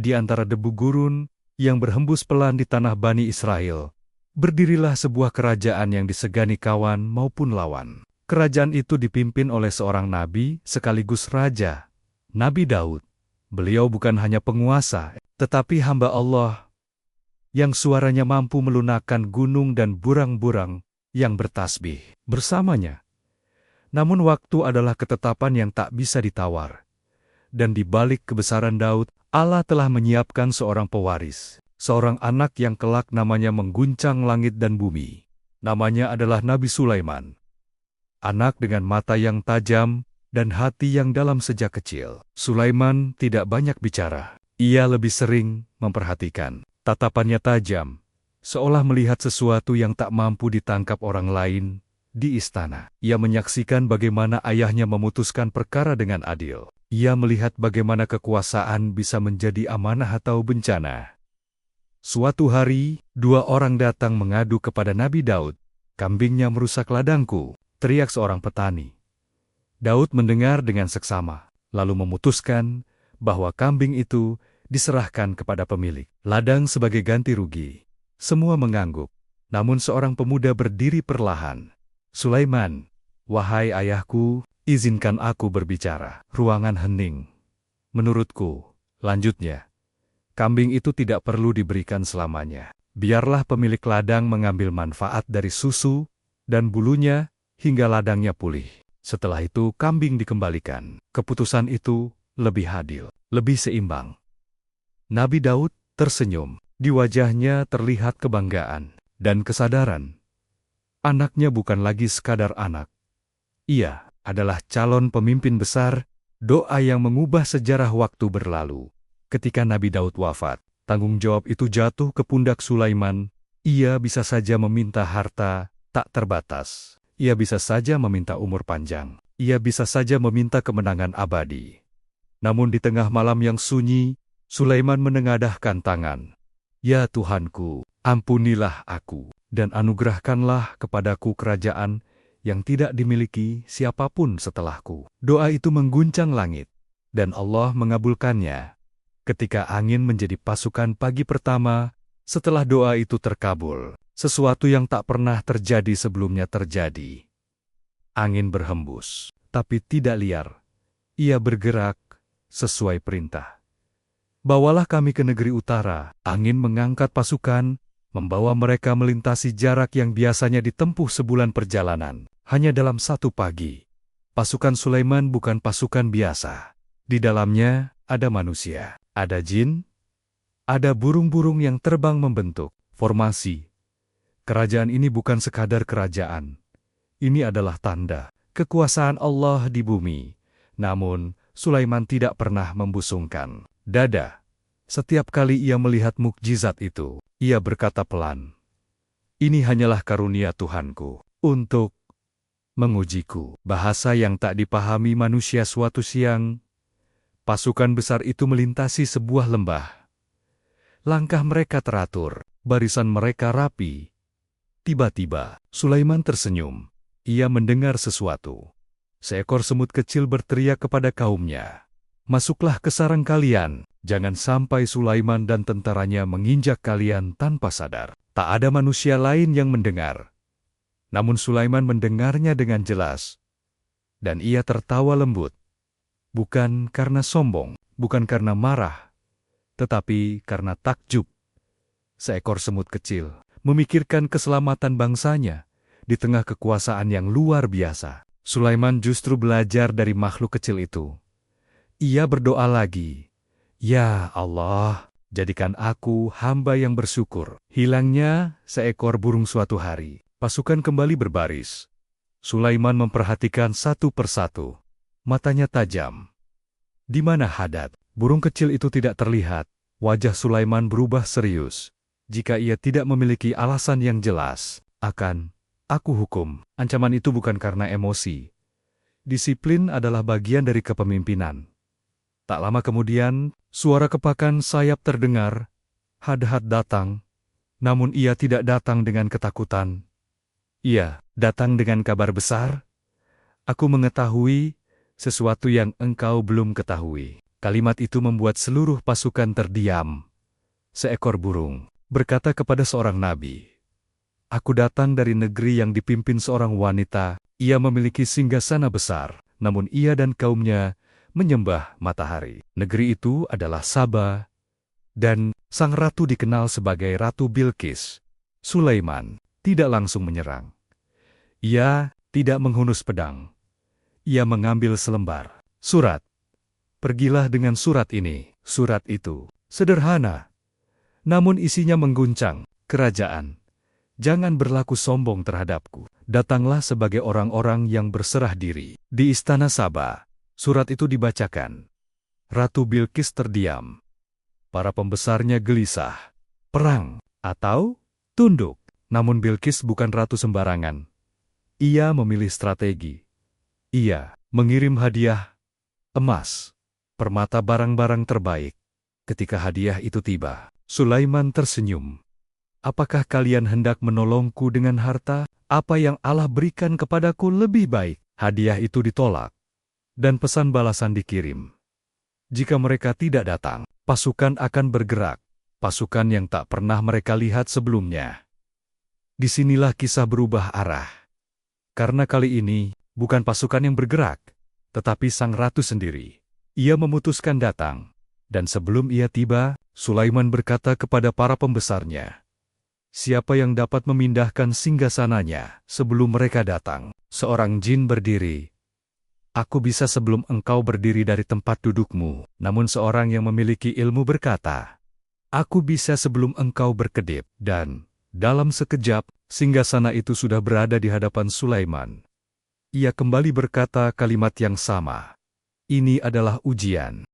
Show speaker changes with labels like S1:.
S1: Di antara debu gurun yang berhembus pelan di tanah Bani Israel, berdirilah sebuah kerajaan yang disegani kawan maupun lawan. Kerajaan itu dipimpin oleh seorang nabi sekaligus raja, Nabi Daud. Beliau bukan hanya penguasa, tetapi hamba Allah yang suaranya mampu melunakkan gunung dan burang-burang yang bertasbih bersamanya. Namun waktu adalah ketetapan yang tak bisa ditawar. Dan di balik kebesaran Daud, Allah telah menyiapkan seorang pewaris, seorang anak yang kelak namanya mengguncang langit dan bumi. Namanya adalah Nabi Sulaiman. Anak dengan mata yang tajam dan hati yang dalam sejak kecil. Sulaiman tidak banyak bicara. Ia lebih sering memperhatikan. Tatapannya tajam, seolah melihat sesuatu yang tak mampu ditangkap orang lain di istana. Ia menyaksikan bagaimana ayahnya memutuskan perkara dengan adil. Ia melihat bagaimana kekuasaan bisa menjadi amanah atau bencana. Suatu hari, dua orang datang mengadu kepada Nabi Daud. Kambingnya merusak ladangku, teriak seorang petani. Daud mendengar dengan seksama, lalu memutuskan bahwa kambing itu diserahkan kepada pemilik ladang sebagai ganti rugi. Semua mengangguk, namun seorang pemuda berdiri perlahan. Sulaiman, wahai ayahku, izinkan aku berbicara. Ruangan hening. Menurutku, lanjutnya, kambing itu tidak perlu diberikan selamanya. Biarlah pemilik ladang mengambil manfaat dari susu dan bulunya hingga ladangnya pulih. Setelah itu kambing dikembalikan. Keputusan itu lebih adil, lebih seimbang. Nabi Daud tersenyum. Di wajahnya terlihat kebanggaan dan kesadaran. Anaknya bukan lagi sekadar anak. Ia adalah calon pemimpin besar, doa yang mengubah sejarah waktu berlalu. Ketika Nabi Daud wafat, tanggung jawab itu jatuh ke pundak Sulaiman. Ia bisa saja meminta harta tak terbatas. Ia bisa saja meminta umur panjang. Ia bisa saja meminta kemenangan abadi. Namun di tengah malam yang sunyi, Sulaiman menengadahkan tangan. Ya Tuhanku, ampunilah aku, dan anugerahkanlah kepadaku kerajaan yang tidak dimiliki siapapun setelahku. Doa itu mengguncang langit, dan Allah mengabulkannya. Ketika angin menjadi pasukan pagi pertama, setelah doa itu terkabul, sesuatu yang tak pernah terjadi sebelumnya terjadi. Angin berhembus, tapi tidak liar. Ia bergerak sesuai perintah. Bawalah kami ke negeri utara. Angin mengangkat pasukan, membawa mereka melintasi jarak yang biasanya ditempuh sebulan perjalanan. Hanya dalam satu pagi. Pasukan Sulaiman bukan pasukan biasa. Di dalamnya ada manusia, ada jin, ada burung-burung yang terbang membentuk formasi. Kerajaan ini bukan sekadar kerajaan. Ini adalah tanda kekuasaan Allah di bumi. Namun, Sulaiman tidak pernah membusungkan dada. Setiap kali ia melihat mukjizat itu, ia berkata pelan, "Ini hanyalah karunia Tuhanku untuk mengujiku." Bahasa yang tak dipahami manusia. Suatu siang, pasukan besar itu melintasi sebuah lembah. Langkah mereka teratur, barisan mereka rapi. Tiba-tiba, Sulaiman tersenyum. Ia mendengar sesuatu. Seekor semut kecil berteriak kepada kaumnya, "Masuklah ke sarang kalian, jangan sampai Sulaiman dan tentaranya menginjak kalian tanpa sadar." Tak ada manusia lain yang mendengar. Namun Sulaiman mendengarnya dengan jelas. Dan ia tertawa lembut. Bukan karena sombong, bukan karena marah, tetapi karena takjub. Seekor semut kecil memikirkan keselamatan bangsanya di tengah kekuasaan yang luar biasa. Sulaiman justru belajar dari makhluk kecil itu. Ia berdoa lagi, "Ya Allah, jadikan aku hamba yang bersyukur." Hilangnya seekor burung suatu hari. Pasukan kembali berbaris. Sulaiman memperhatikan satu persatu. Matanya tajam. Di mana Hadad? Burung kecil itu tidak terlihat. Wajah Sulaiman berubah serius. Jika ia tidak memiliki alasan yang jelas, akan aku hukum. Ancaman itu bukan karena emosi. Disiplin adalah bagian dari kepemimpinan. Tak lama kemudian, suara kepakan sayap terdengar. Hadad datang, namun ia tidak datang dengan ketakutan. Ia datang dengan kabar besar. "Aku mengetahui sesuatu yang engkau belum ketahui." Kalimat itu membuat seluruh pasukan terdiam. Seekor burung berkata kepada seorang nabi, "Aku datang dari negeri yang dipimpin seorang wanita. Ia memiliki singgasana besar, namun ia dan kaumnya menyembah matahari. Negeri itu adalah Saba, dan sang ratu dikenal sebagai Ratu Bilqis." Sulaiman tidak langsung menyerang. Ia tidak menghunus pedang. Ia mengambil selembar surat. "Pergilah dengan surat ini." Surat itu sederhana, namun isinya mengguncang. "Kerajaan, jangan berlaku sombong terhadapku. Datanglah sebagai orang-orang yang berserah diri." Di istana Saba, surat itu dibacakan. Ratu Bilqis terdiam. Para pembesarnya gelisah. Perang atau tunduk? Namun Bilqis bukan ratu sembarangan. Ia memilih strategi. Ia mengirim hadiah emas, permata, barang-barang terbaik. Ketika hadiah itu tiba, Sulaiman tersenyum. "Apakah kalian hendak menolongku dengan harta? Apa yang Allah berikan kepadaku lebih baik?" Hadiah itu ditolak, dan pesan balasan dikirim. Jika mereka tidak datang, pasukan akan bergerak, pasukan yang tak pernah mereka lihat sebelumnya. Disinilah kisah berubah arah. Karena kali ini, bukan pasukan yang bergerak, tetapi sang ratu sendiri. Ia memutuskan datang, dan sebelum ia tiba, Sulaiman berkata kepada para pembesarnya, "Siapa yang dapat memindahkan singgasananya sebelum mereka datang?" Seorang jin berdiri. "Aku bisa sebelum engkau berdiri dari tempat dudukmu." Namun seorang yang memiliki ilmu berkata, "Aku bisa sebelum engkau berkedip." Dan dalam sekejap, singgasana itu sudah berada di hadapan Sulaiman. Ia kembali berkata kalimat yang sama. "Ini adalah ujian.